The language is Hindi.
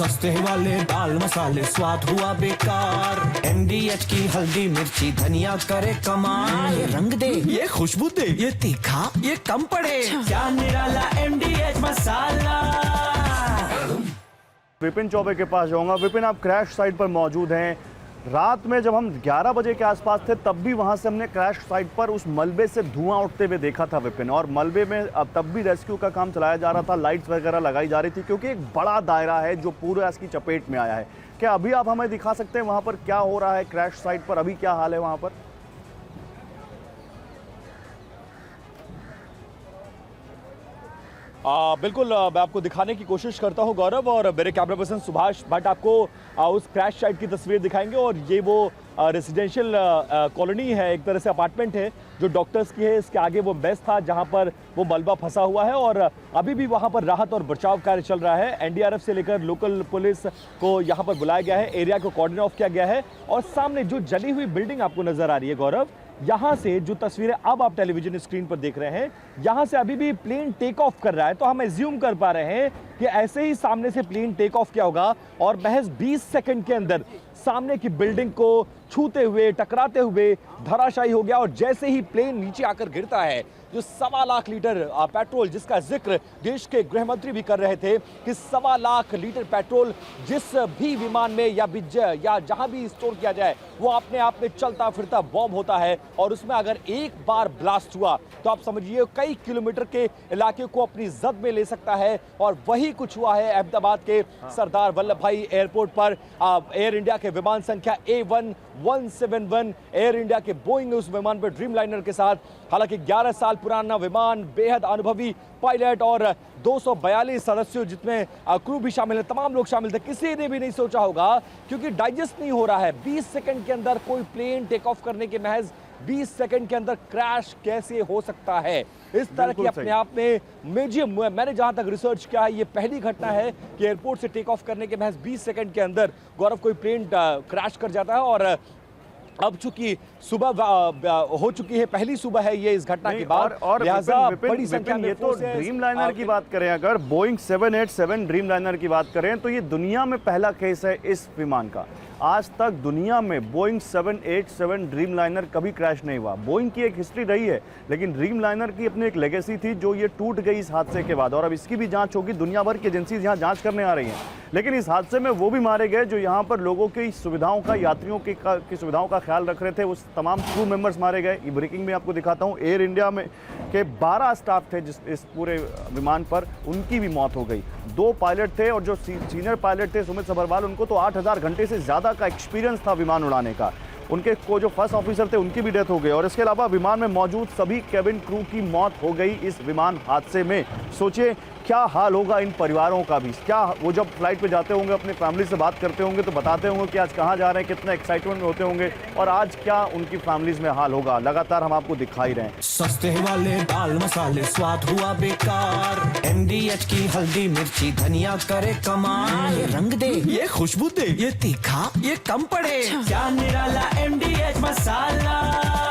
सस्ते वाले दाल मसाले स्वाद हुआ बेकार। MDH की हल्दी मिर्ची धनिया करे कमाल। ये रंग दे, ये खुशबू दे, ये तीखा, ये कम पड़े। क्या निराला MDH मसाला। विपिन चौबे के पास जाऊंगा। विपिन, आप क्रैश साइट पर मौजूद हैं। रात में जब हम 11 बजे के आसपास थे तब भी वहां से हमने क्रैश साइट पर उस मलबे से धुआं उठते हुए देखा था विपिन, और मलबे में अब तब भी रेस्क्यू का काम चलाया जा रहा था, लाइट्स वगैरह लगाई जा रही थी क्योंकि एक बड़ा दायरा है जो पूरा इसकी चपेट में आया है। क्या अभी आप हमें दिखा सकते हैं वहां पर क्या हो रहा है? क्रैश साइट पर अभी क्या हाल है वहां पर? बिल्कुल, मैं आपको दिखाने की कोशिश करता हूं गौरव, और मेरे कैमरा पर्सन सुभाष भट्ट आपको उस क्रैश साइट की तस्वीर दिखाएंगे। और ये वो रेजिडेंशियल कॉलोनी है, एक तरह से अपार्टमेंट है जो डॉक्टर्स की है। इसके आगे वो मेस था जहां पर वो मलबा फंसा हुआ है, और अभी भी वहां पर राहत और बचाव कार्य चल रहा है। NDRF से लेकर लोकल पुलिस को यहां पर बुलाया गया है, एरिया को कॉर्डन ऑफ किया गया है। और सामने जो जली हुई बिल्डिंग आपको नजर आ रही है गौरव, यहां से जो तस्वीरें अब आप टेलीविजन स्क्रीन पर देख रहे हैं, यहां से अभी भी प्लेन टेक ऑफ कर रहा है। तो हम एज्यूम कर पा रहे हैं कि ऐसे ही सामने से प्लेन टेक ऑफ किया होगा और महज 20 सेकंड के अंदर सामने की बिल्डिंग को छूते हुए, टकराते हुए धराशायी हो गया। और जैसे ही प्लेन नीचे आकर गिरता है, जो 1.25 लाख लीटर पेट्रोल, जिसका जिक्र देश के गृह मंत्री भी कर रहे थे कि 1.25 लाख लीटर पेट्रोल जिस भी विमान में या जहां भी स्टोर किया जाए, वो अपने आप में चलता फिरता बॉम्ब होता है। और उसमें अगर एक बार ब्लास्ट हुआ तो आप समझिए कई किलोमीटर के इलाके को अपनी जद में ले सकता है। और वही कुछ हुआ है अहमदाबाद के सरदार वल्लभ भाई एयरपोर्ट पर। एयर इंडिया के विमान संख्या A1171 एयर इंडिया के बोइंग उस विमान पर ड्रीमलाइनर के साथ, हालांकि 11 साल पुराना विमान, बेहद अनुभवी पायलट और 242 सदस्यों जिसमें क्रू भी शामिल है, तमाम लोग शामिल थे। किसी ने भी नहीं सोचा होगा, क्योंकि डाइजेस्ट नहीं हो रहा है 20 सेकंड के अंदर कोई प्लेन टेक ऑफ करने के महज 20 सेकंड के अंदर क्रैश कैसे हो सकता है। इस तरह की अपने आप में मैंने जहां तक रिसर्च किया है, ये पहली घटना है कि एयरपोर्ट से टेक ऑफ करने के महज 20 सेकंड के अंदर गौरव कोई प्लेन क्रैश कर जाता है। और अब चूंकि सुबह हो चुकी है, पहली सुबह है ये इस घटना के बाद, और लिहाजा बड़ी संख्या में ये तो ड्रीमलाइनर की बात करें, अगर बोइंग 787 ड्रीमलाइनर की बात करें तो ये दुनिया में पहला केस है इस विमान का। आज तक दुनिया में बोइंग 787 ड्रीमलाइनर कभी क्रैश नहीं हुआ। बोइंग की एक हिस्ट्री रही है, लेकिन ड्रीमलाइनर की अपनी एक लेगेसी थी जो ये टूट गई इस हादसे के बाद। और अब इसकी भी जांच होगी, दुनिया भर की एजेंसीज यहाँ जांच करने आ रही हैं। लेकिन इस हादसे में वो भी मारे गए जो यहाँ पर लोगों की सुविधाओं का, यात्रियों की सुविधाओं का ख्याल रख रहे थे। उस तमाम क्रू मेंबर्स मारे गए। ये ब्रेकिंग में आपको दिखाता हूँ, एयर इंडिया में के 12 स्टाफ थे जिस इस पूरे विमान पर, उनकी भी मौत हो गई। 2 पायलट थे और जो सीनियर पायलट थे सुमित सभरवाल, उनको तो 8000 घंटे से ज़्यादा का एक्सपीरियंस था विमान उड़ाने का। उनके को जो फर्स्ट ऑफिसर थे उनकी भी डेथ हो गई। और इसके अलावा विमान में मौजूद सभी केबिन क्रू की मौत हो गई इस विमान हादसे में। सोचिए क्या हाल होगा इन परिवारों का भी। क्या वो जब फ्लाइट पे जाते होंगे, अपने फैमिली से बात करते होंगे तो बताते होंगे कि आज कहाँ जा रहे हैं, कितने एक्साइटमेंट में होते होंगे, और आज क्या उनकी फैमिलीज में हाल होगा। लगातार हम आपको दिखा ही रहे हैं। सस्ते वाले दाल मसाले स्वाद हुआ बेकार। MDH की हल्दी मिर्ची धनिया करे कमाल। ये रंग दे, ये खुशबू दे, ये तीखा, ये कम पड़े। क्या निराला MDH मसाला।